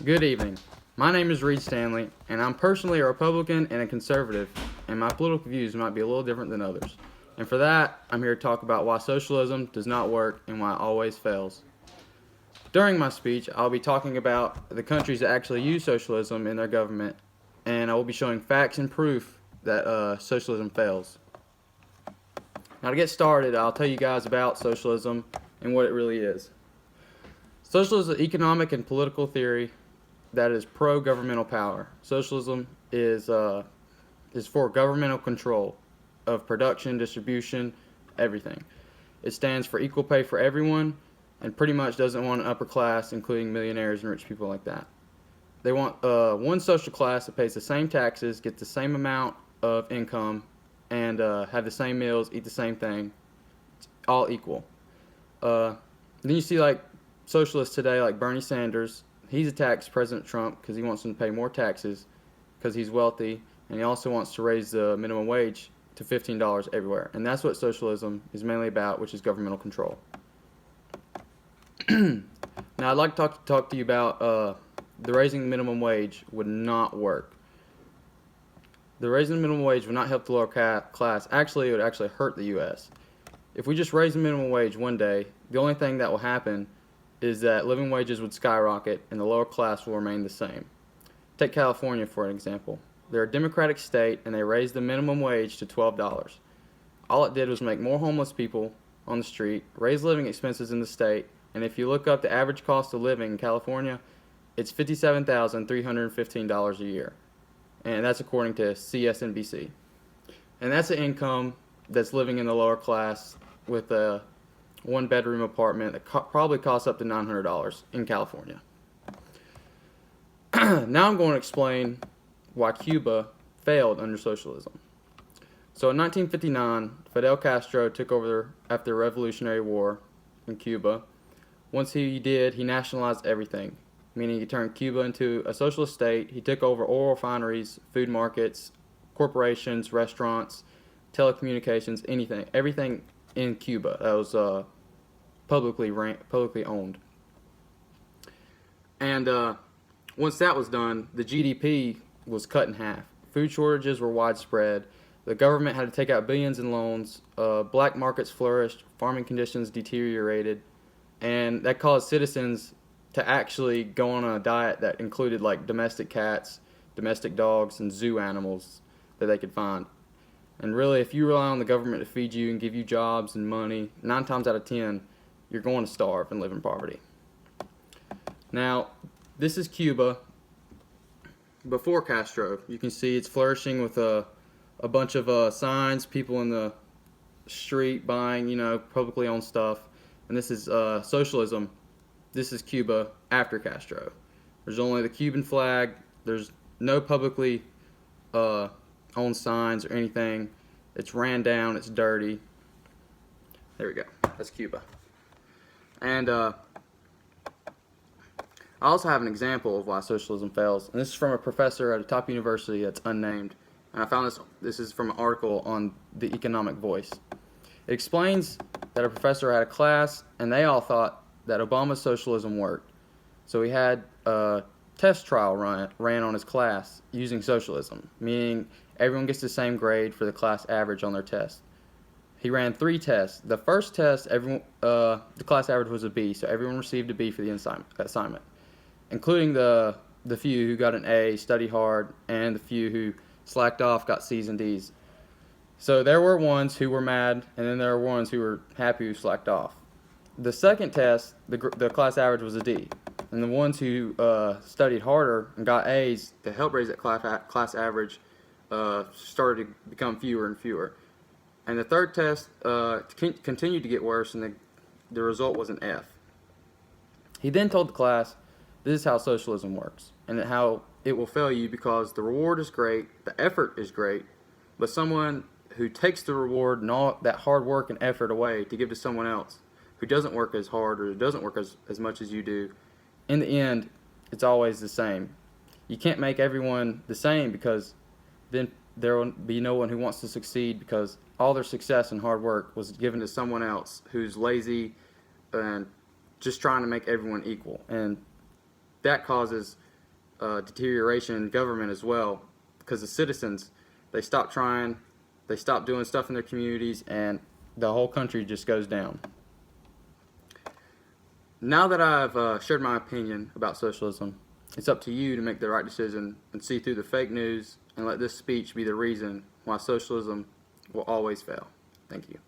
Good evening. My name is Reed Stanley, and I'm personally a Republican and a conservative, and my political views might be a little different than others. And for that, I'm here to talk about why socialism does not work and why it always fails. During my speech, I'll be talking about the countries that actually use socialism in their government, and I will be showing facts and proof that socialism fails. Now, to get started, I'll tell you guys about socialism and what it really is. Socialism is an economic and political theory that is pro-governmental power. Socialism is for governmental control of production, distribution, everything. It stands for equal pay for everyone and pretty much doesn't want an upper class, including millionaires and rich people like that. They want one social class that pays the same taxes, gets the same amount of income, and have the same meals, eat the same thing. It's all equal. Then you see like socialists today like Bernie Sanders. He's attacked President Trump because he wants him to pay more taxes because he's wealthy, and he also wants to raise the minimum wage to $15 everywhere. And that's what socialism is mainly about, which is governmental control. Now, I'd like to talk to you about the raising the minimum wage would not work. The raising the minimum wage would not help the lower class. Actually, it would actually hurt the U.S. If we just raise the minimum wage one day, the only thing that will happen is that living wages would skyrocket and the lower class will remain the same. Take California for an example. They're a Democratic state and they raised the minimum wage to $12. All it did was make more homeless people on the street, raise living expenses in the state, and if you look up the average cost of living in California, it's $57,315 a year. And that's according to CSNBC. And that's an income that's living in the lower class with a one-bedroom apartment that probably costs up to $900 in California. Now I'm going to explain why Cuba failed under socialism. So in 1959, Fidel Castro took over after the Revolutionary War in Cuba. Once he did, he nationalized everything, meaning he turned Cuba into a socialist state. He took over oil refineries, food markets, corporations, restaurants, telecommunications, anything, everything in Cuba that was publicly owned. And once that was done, the GDP was cut in half. Food shortages were widespread. The government had to take out billions in loans. Black markets flourished. Farming conditions deteriorated. And that caused citizens to actually go on a diet that included like domestic cats, domestic dogs, and zoo animals that they could find. And really, if you rely on the government to feed you and give you jobs and money, 9 times out of 10, you're going to starve and live in poverty. Now, this is Cuba before Castro. You can see it's flourishing with a bunch of signs, people in the street buying, publicly owned stuff. And this is socialism. This is Cuba after Castro. There's only the Cuban flag. There's no publicly owned signs or anything. It's ran down. It's dirty. There we go. That's Cuba. And I also have an example of why socialism fails. And this is from a professor at a top university that's unnamed. And I found this is from an article on the Economic Voice. It explains that a professor had a class, and they all thought that Obama's socialism worked. So he had a test trial ran on his class using socialism, meaning everyone gets the same grade for the class average on their test. He ran 3 tests. The first test, the class average was a B, so everyone received a B for the assignment, including the few who got an A, studied hard, and the few who slacked off, got C's and D's. So there were ones who were mad, and then there were ones who were happy who slacked off. The second test, the class average was a D, and the ones who studied harder and got A's to help raise that class average started to become fewer and fewer. And the third test continued to get worse, and the result was an F. He then told the class, this is how socialism works, and how it will fail you because the reward is great, the effort is great, but someone who takes the reward and all that hard work and effort away to give to someone else who doesn't work as hard or doesn't work as much as you do, in the end, it's always the same. You can't make everyone the same because then there will be no one who wants to succeed because all their success and hard work was given to someone else who's lazy and just trying to make everyone equal. And that causes deterioration in government as well, because the citizens, they stop trying, they stop doing stuff in their communities, and the whole country just goes down. Now that I've shared my opinion about socialism, it's up to you to make the right decision and see through the fake news and let this speech be the reason why socialism will always fail. Thank you.